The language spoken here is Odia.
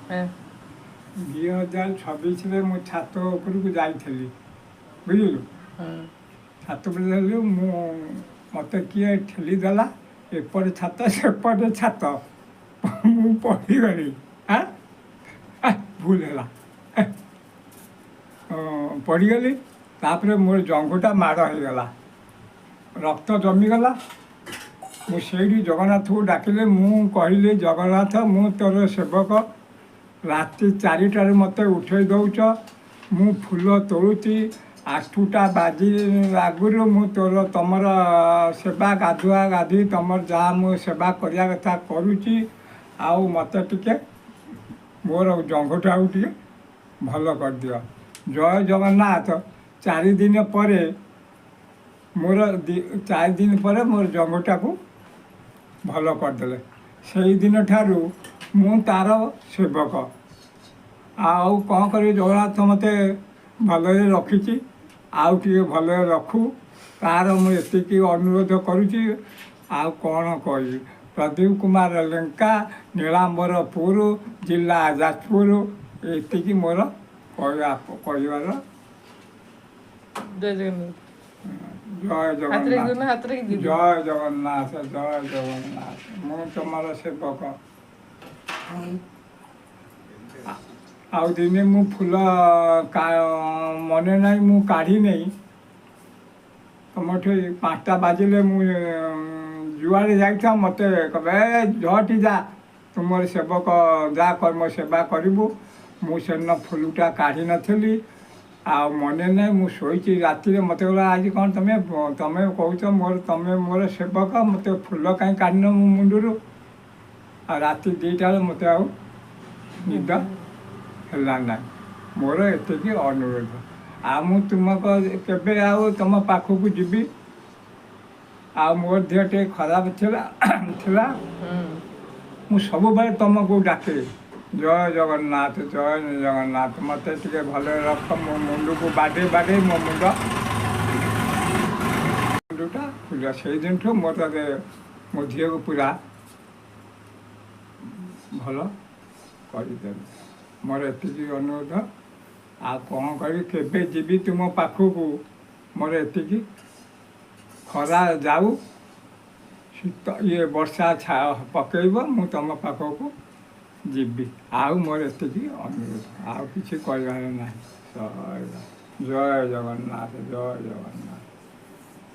2026 ମୁଁ ଛାତ ଉପରକୁ ଯାଇଥିଲି ବୁଝିଲୁ। ଛାତ ଉପରେ ଯାଇଥିଲି ମୋତେ କିଏ ଠେଲିଦେଲା ଏପଟେ ଛାତ ସେପଟେ ଛାତ ମୁଁ ପଡ଼ିଗଲି। ଭୁଲ ହେଲା ପଡ଼ିଗଲି। ତାପରେ ମୋର ଜଙ୍ଘଟା ମାଡ଼ ହେଇଗଲା, ରକ୍ତ ଜମିଗଲା। ମୁଁ ସେଇଠି ଜଗନ୍ନାଥକୁ ଡାକିଲି, ମୁଁ କହିଲି ଜଗନ୍ନାଥ ମୁଁ ତୋର ସେବକ, ରାତି 4ଟାରେ ମୋତେ ଉଠେଇ ଦେଉଛ, ମୁଁ ଫୁଲ ତୋଳୁଛି, 8ଟା ବାଜି ଆଗରୁ ମୁଁ ତମର ସେବା ଗାଧୁଆ ଗାଧି ତମର ଯାହା ମୁଁ ସେବା କରିବା କଥା କରୁଛି। ଆଉ ମୋତେ ଟିକେ ମୋର ଜଙ୍ଘଟାକୁ ଟିକେ ଭଲ କରିଦିଅ। ଜୟ ଜଗନ୍ନାଥ। 4 ଦିନ ପରେ ମୋର 4 ଦିନ ପରେ ମୋର ଜଙ୍ଘଟାକୁ ଭଲ କରିଦେଲେ। ସେଇଦିନ ଠାରୁ ମୁଁ ତା'ର ସେବକ। ଆଉ କ'ଣ କରିବି, ଜଗନ୍ନାଥ ମୋତେ ଭଲରେ ରଖିଛି, ଆଉ ଟିକେ ଭଲରେ ରଖୁ, ତା'ର ମୁଁ ଏତିକି ଅନୁରୋଧ କରୁଛି। ଆଉ କ'ଣ କହିବି। ପ୍ରଦୀପ କୁମାର ଲେଙ୍କା, ନୀଳାମ୍ବରପୁର, ଜିଲ୍ଲା ଯାଜପୁର। ଏତିକି ମୋର କହିବାର। ଜୟ ଜଗନ୍ନାଥ। ଜୟ ଜଗନ୍ନାଥ, ଜୟ ଜଗନ୍ନାଥ, ଜୟ ଜଗନ୍ନାଥ। ମୁଁ ତମର ସେବକ। ଆଉ ଦିନେ ମୁଁ ଫୁଲ ମନେ ନାହିଁ, ମୁଁ କାଢ଼ି ନେଇ ତମଠି 5ଟା ବାଜିଲେ ମୁଁ ଯୁଆଡ଼େ ଯାଇଥାଉ ମୋତେ କହିବେ ଝଟି ଯା, ତୁମର ସେବକ ଯା କର୍ମ ସେବା କରିବୁ। ମୁଁ ସେଦିନ ଫୁଲଟା କାଢ଼ି ନଥିଲି, ଆଉ ମନେ ନାହିଁ। ମୁଁ ଶୋଇଛି ରାତିରେ, ମୋତେ କହିଲା ଆଜି କ'ଣ ତମେ କହୁଛ ତମେ ମୋର ସେବକ, ମୋତେ ଫୁଲ କାହିଁ କାଢ଼ିନ ମୋ ମୁଣ୍ଡରୁ। ଆଉ ରାତି 2ଟାରେ ମୋତେ ଆଉ ନିଦ ହେଲା ନାହିଁ। ମୋର ଏତିକି ଅନୁରୋଧ। ଆଉ ମୁଁ ତୁମକୁ କେବେ ଆଉ ତୁମ ପାଖକୁ ଯିବି। ଆଉ ମୋର ଦେହ ଟିକେ ଖରାପ ଥିଲା ମୁଁ ସବୁବେଳେ ତୁମକୁ ଡାକେ ଜୟ ଜଗନ୍ନାଥ, ଜୟ ଜଗନ୍ନାଥ। ମୋତେ ଟିକେ ଭଲରେ ରଖ। ମୋ ମୁଣ୍ଡକୁ ବାଡ଼େଇ ବାଡ଼େଇ ମୋ ମୁଣ୍ଡଟା ପୁରା ସେଇଦିନଠୁ ମୋର ମୋ ଝିଅକୁ ପୁରା ଭଲ କରିଦେବି। ମୋର ଏତିକି ଅନୁରୋଧ। ଆଉ କ'ଣ କରିବି, କେବେ ଯିବି ତୁମ ପାଖକୁ, ମୋର ଏତିକି। ଖରା ଯାଉ, ଶୀତ ବର୍ଷା ପକେଇବ, ମୁଁ ତୁମ ପାଖକୁ ଯିବି। ଆଉ ମୋର ଏତିକି ଅନୁରୋଧ, ଆଉ କିଛି କହିବାର ନାହିଁ। ଜୟ ଜଗନ୍ନାଥ, ଜୟ ଜଗନ୍ନାଥ।